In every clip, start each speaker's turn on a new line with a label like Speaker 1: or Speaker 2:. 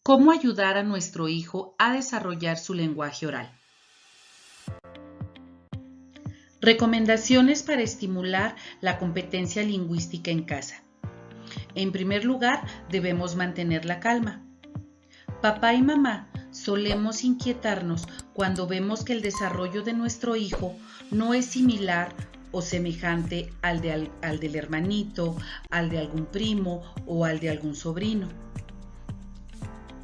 Speaker 1: ¿Cómo ayudar a nuestro hijo a desarrollar su lenguaje oral? Recomendaciones para estimular la competencia lingüística en casa. En primer lugar, debemos mantener la calma. Papá y mamá solemos inquietarnos cuando vemos que el desarrollo de nuestro hijo no es similar o semejante al del hermanito, al de algún primo o al de algún sobrino.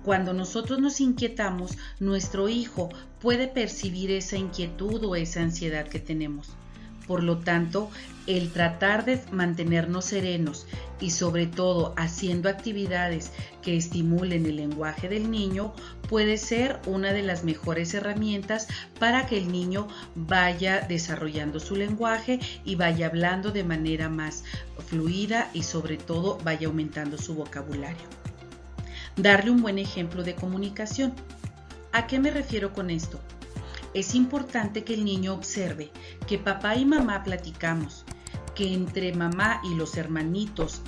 Speaker 1: Cuando nosotros nos inquietamos, nuestro hijo puede percibir esa inquietud o esa ansiedad que tenemos. Por lo tanto, el tratar de mantenernos serenos y sobre todo haciendo actividades que estimulen el lenguaje del niño puede ser una de las mejores herramientas para que el niño vaya desarrollando su lenguaje y vaya hablando de manera más fluida y sobre todo vaya aumentando su vocabulario. Darle un buen ejemplo de comunicación. ¿A qué me refiero con esto? Es importante que el niño observe que papá y mamá platicamos, que entre mamá y los hermanitos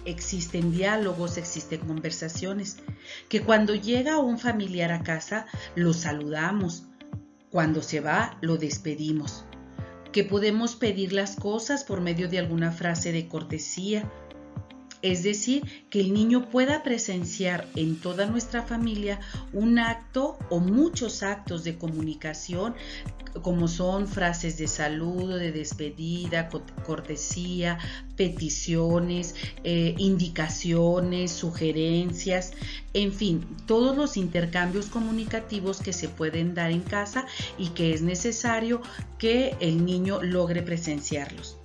Speaker 1: existen diálogos, existen conversaciones, que cuando llega un familiar a casa lo saludamos, cuando se va lo despedimos, que podemos pedir las cosas por medio de alguna frase de cortesía. Es decir, que el niño pueda presenciar en toda nuestra familia un acto o muchos actos de comunicación, como son frases de saludo, de despedida, cortesía, peticiones, indicaciones, sugerencias, en fin, todos los intercambios comunicativos que se pueden dar en casa y que es necesario que el niño logre presenciarlos.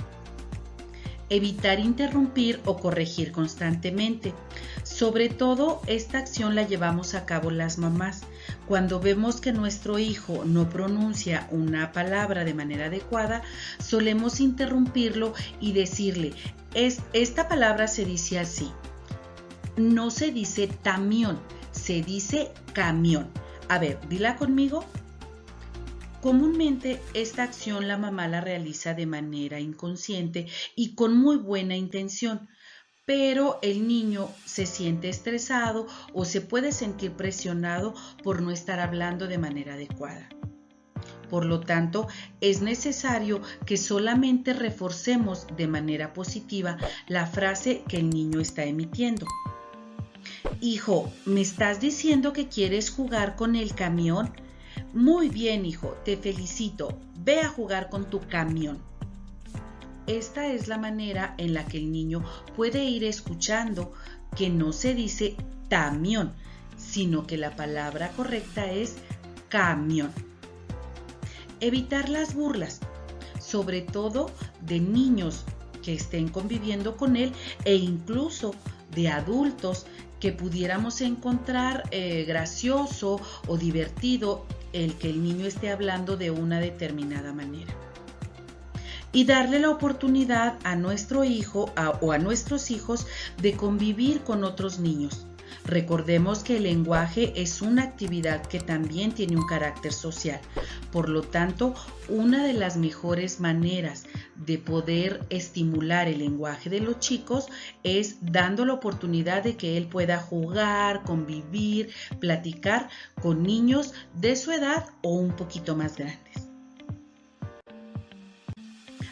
Speaker 1: Evitar interrumpir o corregir constantemente. Sobre todo, esta acción la llevamos a cabo las mamás. Cuando vemos que nuestro hijo no pronuncia una palabra de manera adecuada, solemos interrumpirlo y decirle, esta palabra se dice así. No se dice tamión, se dice camión. A ver, dila conmigo. Comúnmente esta acción la mamá la realiza de manera inconsciente y con muy buena intención, pero el niño se siente estresado o se puede sentir presionado por no estar hablando de manera adecuada. Por lo tanto, es necesario que solamente reforcemos de manera positiva la frase que el niño está emitiendo. Hijo, ¿me estás diciendo que quieres jugar con el camión? Muy bien, hijo, te felicito. Ve a jugar con tu camión. Esta es la manera en la que el niño puede ir escuchando que no se dice tamión, sino que la palabra correcta es camión. Evitar las burlas, sobre todo de niños que estén conviviendo con él e incluso de adultos que pudiéramos encontrar gracioso o divertido el que el niño esté hablando de una determinada manera. Y darle la oportunidad a nuestro hijo o a nuestros hijos de convivir con otros niños. Recordemos que el lenguaje es una actividad que también tiene un carácter social. Por lo tanto, una de las mejores maneras de poder estimular el lenguaje de los chicos es dando la oportunidad de que él pueda jugar, convivir, platicar con niños de su edad o un poquito más grandes.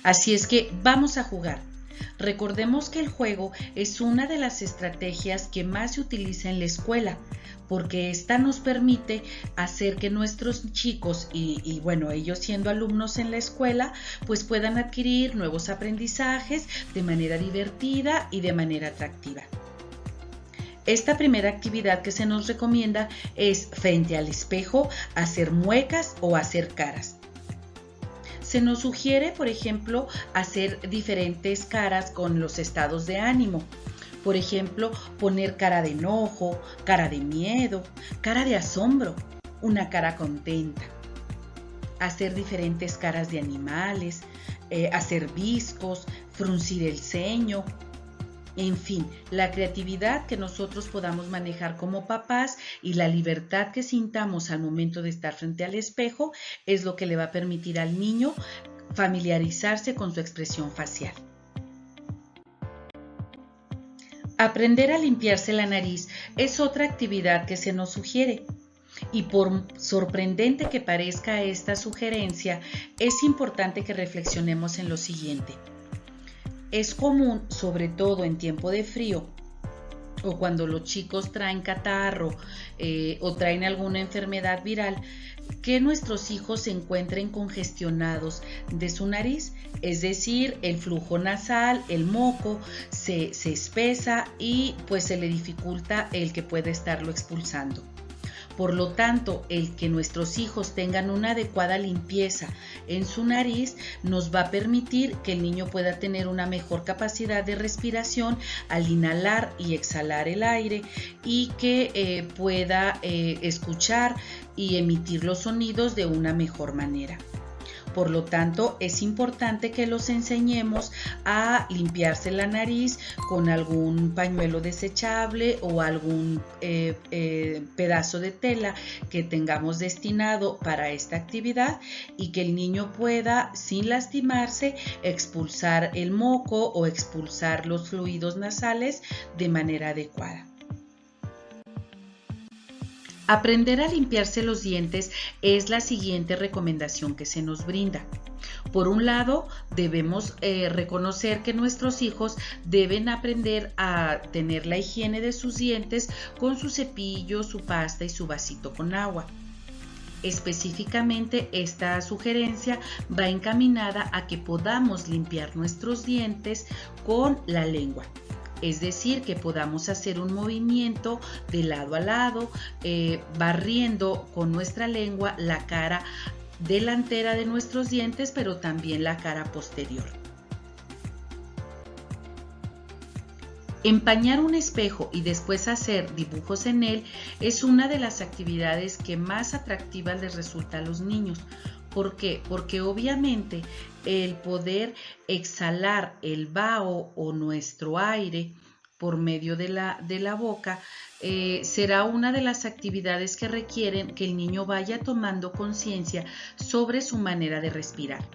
Speaker 1: Así es que vamos a jugar. Recordemos que el juego es una de las estrategias que más se utiliza en la escuela, porque esta nos permite hacer que nuestros chicos y bueno, ellos siendo alumnos en la escuela, pues puedan adquirir nuevos aprendizajes de manera divertida y de manera atractiva. Esta primera actividad que se nos recomienda es frente al espejo, hacer muecas o hacer caras. Se nos sugiere, por ejemplo, hacer diferentes caras con los estados de ánimo. Por ejemplo, poner cara de enojo, cara de miedo, cara de asombro, una cara contenta. Hacer diferentes caras de animales, hacer viscos, fruncir el ceño. En fin, la creatividad que nosotros podamos manejar como papás y la libertad que sintamos al momento de estar frente al espejo es lo que le va a permitir al niño familiarizarse con su expresión facial. Aprender a limpiarse la nariz es otra actividad que se nos sugiere. Y por sorprendente que parezca esta sugerencia, es importante que reflexionemos en lo siguiente. Es común, sobre todo en tiempo de frío, o cuando los chicos traen catarro o traen alguna enfermedad viral, que nuestros hijos se encuentren congestionados de su nariz, es decir, el flujo nasal, el moco se espesa y pues se le dificulta el que pueda estarlo expulsando. Por lo tanto, el que nuestros hijos tengan una adecuada limpieza en su nariz nos va a permitir que el niño pueda tener una mejor capacidad de respiración al inhalar y exhalar el aire y que pueda escuchar y emitir los sonidos de una mejor manera. Por lo tanto, es importante que los enseñemos a limpiarse la nariz con algún pañuelo desechable o algún pedazo de tela que tengamos destinado para esta actividad y que el niño pueda, sin lastimarse, expulsar el moco o expulsar los fluidos nasales de manera adecuada. Aprender a limpiarse los dientes es la siguiente recomendación que se nos brinda. Por un lado, debemos reconocer que nuestros hijos deben aprender a tener la higiene de sus dientes con su cepillo, su pasta y su vasito con agua. Específicamente, esta sugerencia va encaminada a que podamos limpiar nuestros dientes con la lengua. Es decir, que podamos hacer un movimiento de lado a lado, barriendo con nuestra lengua la cara delantera de nuestros dientes, pero también la cara posterior. Empañar un espejo y después hacer dibujos en él es una de las actividades que más atractivas les resulta a los niños. ¿Por qué? Porque obviamente el poder exhalar el vaho o nuestro aire por medio de la boca será una de las actividades que requieren que el niño vaya tomando conciencia sobre su manera de respirar.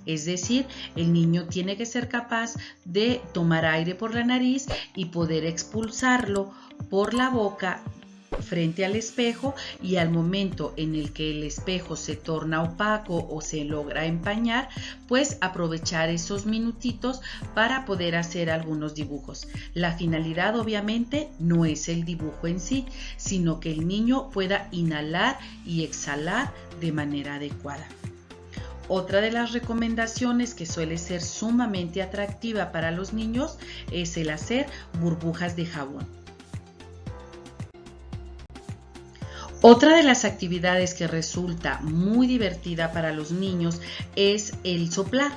Speaker 1: Es decir, el niño tiene que ser capaz de tomar aire por la nariz y poder expulsarlo por la boca frente al espejo, y al momento en el que el espejo se torna opaco o se logra empañar, pues aprovechar esos minutitos para poder hacer algunos dibujos. La finalidad obviamente no es el dibujo en sí, sino que el niño pueda inhalar y exhalar de manera adecuada. Otra de las recomendaciones que suele ser sumamente atractiva para los niños es el hacer burbujas de jabón. Otra de las actividades que resulta muy divertida para los niños es el soplar.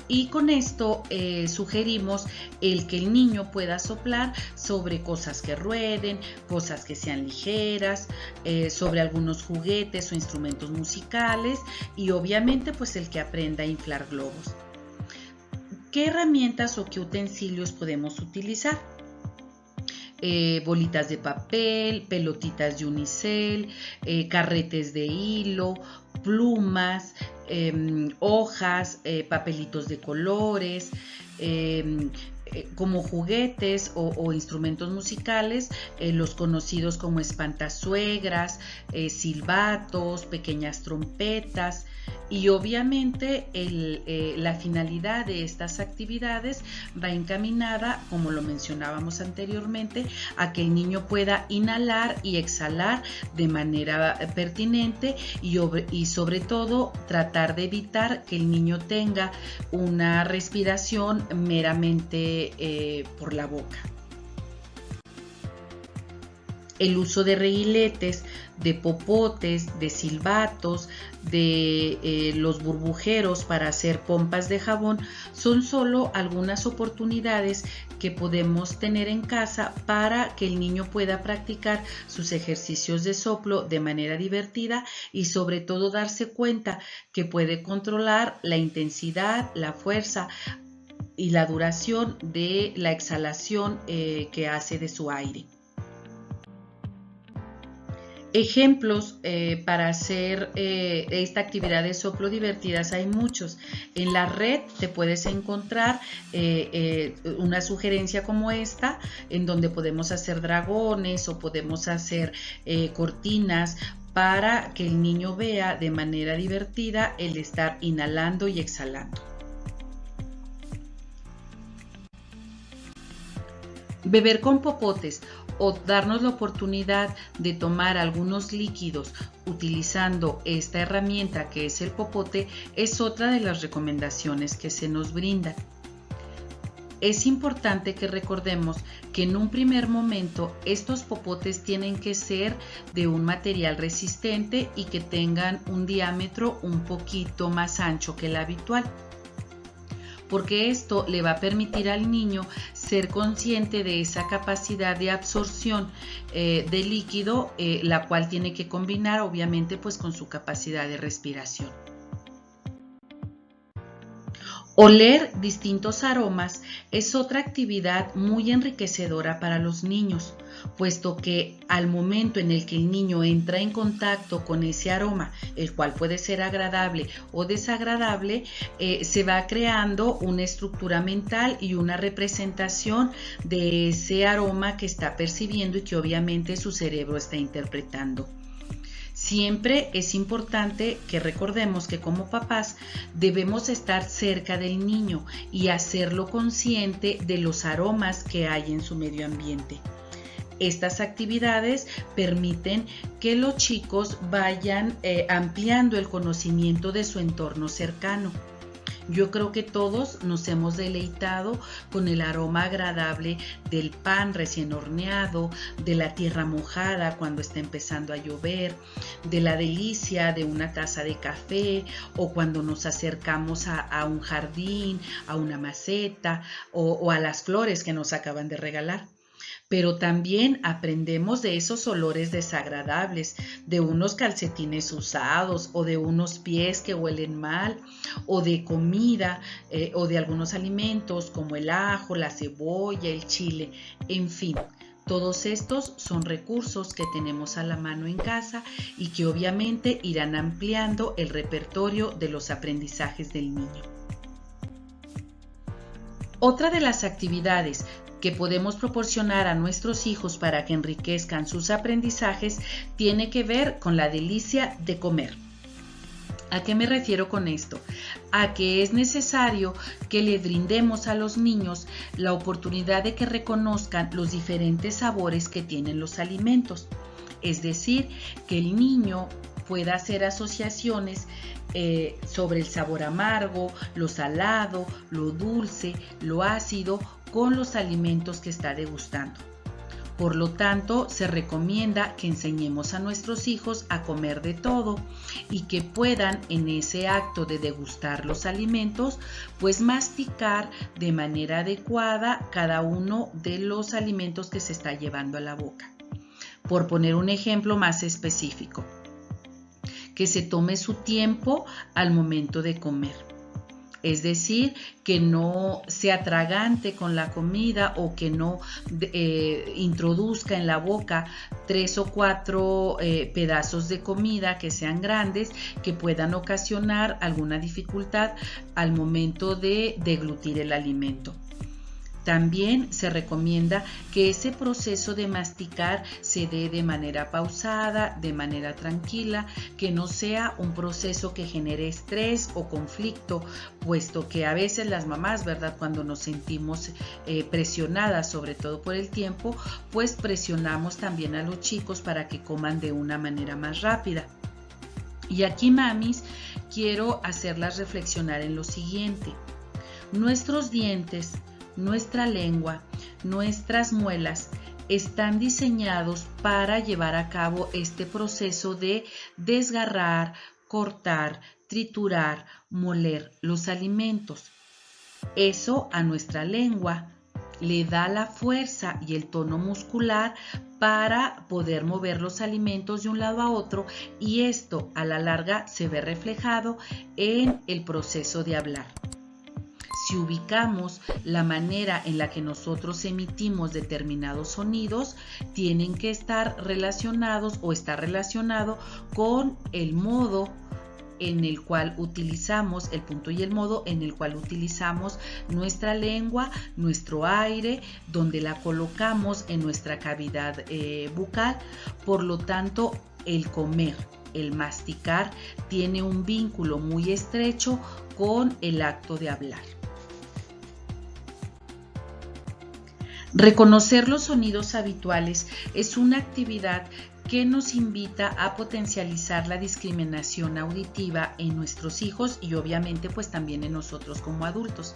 Speaker 1: Y con esto sugerimos el que el niño pueda soplar sobre cosas que rueden, cosas que sean ligeras, sobre algunos juguetes o instrumentos musicales y obviamente pues el que aprenda a inflar globos. ¿Qué herramientas o qué utensilios podemos utilizar? Bolitas de papel, pelotitas de unicel, carretes de hilo, plumas, hojas, papelitos de colores, como juguetes o instrumentos musicales, los conocidos como espantasuegras, silbatos, pequeñas trompetas. Y obviamente la finalidad de estas actividades va encaminada, como lo mencionábamos anteriormente, a que el niño pueda inhalar y exhalar de manera pertinente y sobre todo tratar de evitar que el niño tenga una respiración meramente por la boca. El uso de reguiletes, de popotes, de silbatos, de los burbujeros para hacer pompas de jabón son solo algunas oportunidades que podemos tener en casa para que el niño pueda practicar sus ejercicios de soplo de manera divertida y sobre todo darse cuenta que puede controlar la intensidad, la fuerza y la duración de la exhalación que hace de su aire. Ejemplos para hacer esta actividad de soplo divertidas hay muchos. En la red te puedes encontrar una sugerencia como esta, en donde podemos hacer dragones o podemos hacer cortinas para que el niño vea de manera divertida el estar inhalando y exhalando. Beber con popotes o darnos la oportunidad de tomar algunos líquidos utilizando esta herramienta que es el popote es otra de las recomendaciones que se nos brindan. Es importante que recordemos que en un primer momento estos popotes tienen que ser de un material resistente y que tengan un diámetro un poquito más ancho que el habitual, porque esto le va a permitir al niño ser consciente de esa capacidad de absorción de líquido, la cual tiene que combinar obviamente pues con su capacidad de respiración. Oler distintos aromas es otra actividad muy enriquecedora para los niños, puesto que al momento en el que el niño entra en contacto con ese aroma, el cual puede ser agradable o desagradable, se va creando una estructura mental y una representación de ese aroma que está percibiendo y que obviamente su cerebro está interpretando. Siempre es importante que recordemos que como papás debemos estar cerca del niño y hacerlo consciente de los aromas que hay en su medio ambiente. Estas actividades permiten que los chicos vayan ampliando el conocimiento de su entorno cercano. Yo creo que todos nos hemos deleitado con el aroma agradable del pan recién horneado, de la tierra mojada cuando está empezando a llover, de la delicia de una taza de café o cuando nos acercamos a un jardín, a una maceta o a las flores que nos acaban de regalar. Pero también aprendemos de esos olores desagradables, de unos calcetines usados o de unos pies que huelen mal, o de comida o de algunos alimentos como el ajo, la cebolla, el chile, en fin. Todos estos son recursos que tenemos a la mano en casa y que obviamente irán ampliando el repertorio de los aprendizajes del niño. Otra de las actividades que podemos proporcionar a nuestros hijos para que enriquezcan sus aprendizajes tiene que ver con la delicia de comer. ¿A qué me refiero con esto? A que es necesario que le brindemos a los niños la oportunidad de que reconozcan los diferentes sabores que tienen los alimentos. Es decir, que el niño pueda hacer asociaciones sobre el sabor amargo, lo salado, lo dulce, lo ácido con los alimentos que está degustando. Por lo tanto, se recomienda que enseñemos a nuestros hijos a comer de todo y que puedan en ese acto de degustar los alimentos, pues masticar de manera adecuada cada uno de los alimentos que se está llevando a la boca. Por poner un ejemplo más específico, que se tome su tiempo al momento de comer. Es decir, que no se atragante con la comida o que no introduzca en la boca 3 o 4 pedazos de comida que sean grandes, que puedan ocasionar alguna dificultad al momento de deglutir el alimento. También se recomienda que ese proceso de masticar se dé de manera pausada, de manera tranquila, que no sea un proceso que genere estrés o conflicto, puesto que a veces las mamás, ¿verdad? Cuando nos sentimos presionadas, sobre todo por el tiempo, pues presionamos también a los chicos para que coman de una manera más rápida. Y aquí, mamis, quiero hacerlas reflexionar en lo siguiente. Nuestros dientes, nuestra lengua, nuestras muelas están diseñados para llevar a cabo este proceso de desgarrar, cortar, triturar, moler los alimentos. Eso a nuestra lengua le da la fuerza y el tono muscular para poder mover los alimentos de un lado a otro y esto a la larga se ve reflejado en el proceso de hablar. Si ubicamos la manera en la que nosotros emitimos determinados sonidos, tienen que estar relacionados o está relacionado con el modo en el cual utilizamos, el punto y el modo en el cual utilizamos nuestra lengua, nuestro aire, donde la colocamos en nuestra cavidad bucal. Por lo tanto, el comer, el masticar, tiene un vínculo muy estrecho con el acto de hablar. Reconocer los sonidos habituales es una actividad que nos invita a potencializar la discriminación auditiva en nuestros hijos y obviamente pues también en nosotros como adultos.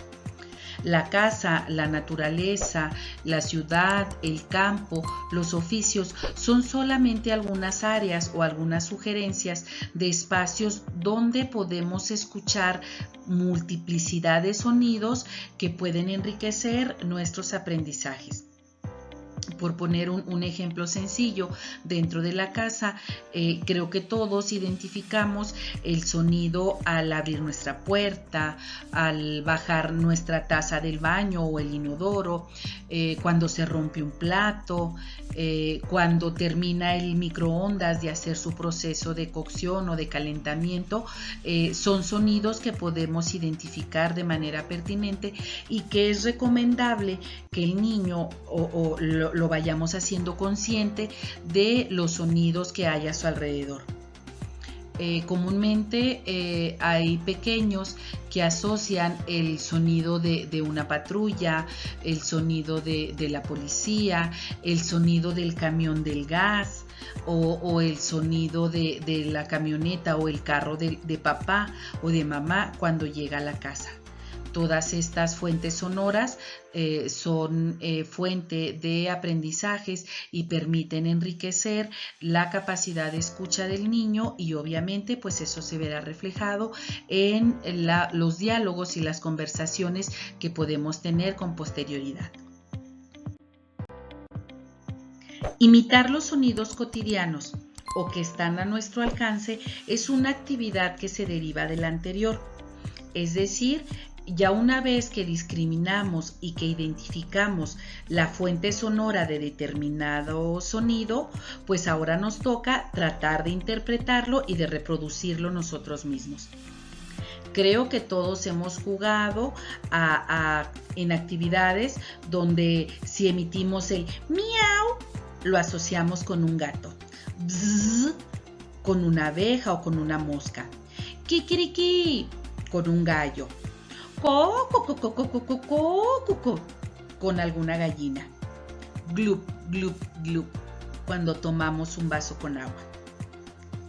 Speaker 1: La casa, la naturaleza, la ciudad, el campo, los oficios son solamente algunas áreas o algunas sugerencias de espacios donde podemos escuchar multiplicidad de sonidos que pueden enriquecer nuestros aprendizajes. Por poner un ejemplo sencillo, dentro de la casa, creo que todos identificamos el sonido al abrir nuestra puerta, al bajar nuestra taza del baño o el inodoro, cuando se rompe un plato, cuando termina el microondas de hacer su proceso de cocción o de calentamiento. Son sonidos que podemos identificar de manera pertinente y que es recomendable que el niño lo vayamos haciendo consciente de los sonidos que hay a su alrededor. Comúnmente hay pequeños que asocian el sonido de una patrulla, el sonido de la policía, el sonido del camión del gas o el sonido de la camioneta o el carro de papá o de mamá cuando llega a la casa. Todas estas fuentes sonoras son fuente de aprendizajes y permiten enriquecer la capacidad de escucha del niño y obviamente pues eso se verá reflejado en los diálogos y las conversaciones que podemos tener con posterioridad. Imitar los sonidos cotidianos o que están a nuestro alcance es una actividad que se deriva de la anterior, es decir, ya una vez que discriminamos y que identificamos la fuente sonora de determinado sonido, pues ahora nos toca tratar de interpretarlo y de reproducirlo nosotros mismos. Creo que todos hemos jugado en actividades donde si emitimos el miau, lo asociamos con un gato, bzz, con una abeja o con una mosca, kikiriki, con un gallo, con alguna gallina, glup, glup, glup, cuando tomamos un vaso con agua.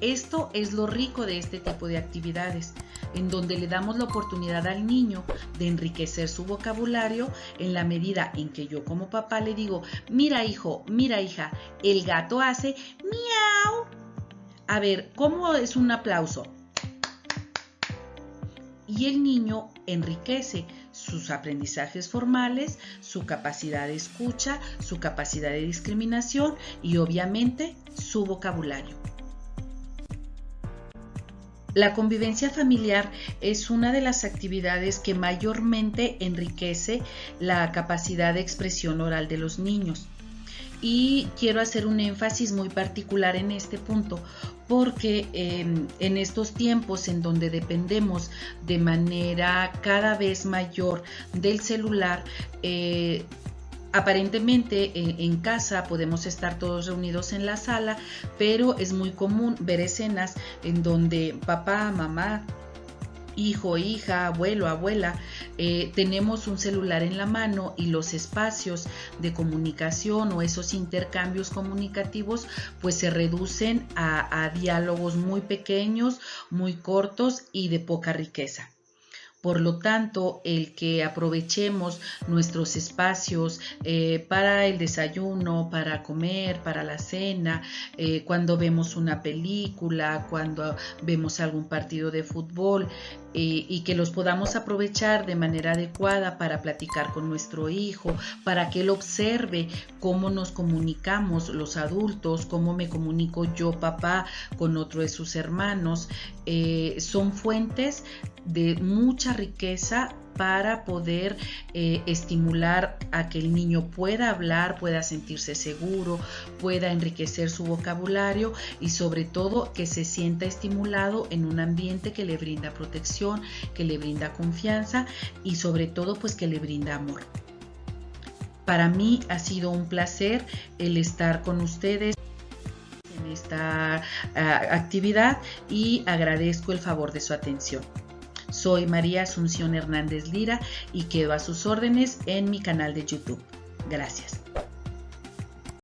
Speaker 1: Esto es lo rico de este tipo de actividades, en donde le damos la oportunidad al niño de enriquecer su vocabulario en la medida en que yo como papá le digo, mira hijo, mira hija, el gato hace miau. A ver, ¿cómo es un aplauso? Y el niño enriquece sus aprendizajes formales, su capacidad de escucha, su capacidad de discriminación y obviamente su vocabulario. La convivencia familiar es una de las actividades que mayormente enriquece la capacidad de expresión oral de los niños. Y quiero hacer un énfasis muy particular en este punto, porque en estos tiempos en donde dependemos de manera cada vez mayor del celular, aparentemente en casa podemos estar todos reunidos en la sala, pero es muy común ver escenas en donde papá, mamá, hijo, hija, abuelo, abuela, tenemos un celular en la mano y los espacios de comunicación o esos intercambios comunicativos pues se reducen a diálogos muy pequeños, muy cortos y de poca riqueza. Por lo tanto, el que aprovechemos nuestros espacios para el desayuno, para comer, para la cena, cuando vemos una película, cuando vemos algún partido de fútbol, y que los podamos aprovechar de manera adecuada para platicar con nuestro hijo, para que él observe cómo nos comunicamos los adultos, cómo me comunico yo, papá, con otro de sus hermanos, son fuentes de mucha riqueza para poder estimular a que el niño pueda hablar, pueda sentirse seguro, pueda enriquecer su vocabulario y sobre todo que se sienta estimulado en un ambiente que le brinda protección, que le brinda confianza y sobre todo pues que le brinda amor. Para mí ha sido un placer el estar con ustedes en esta actividad y agradezco el favor de su atención. Soy María Asunción Hernández Lira y quedo a sus órdenes en mi canal de YouTube. Gracias.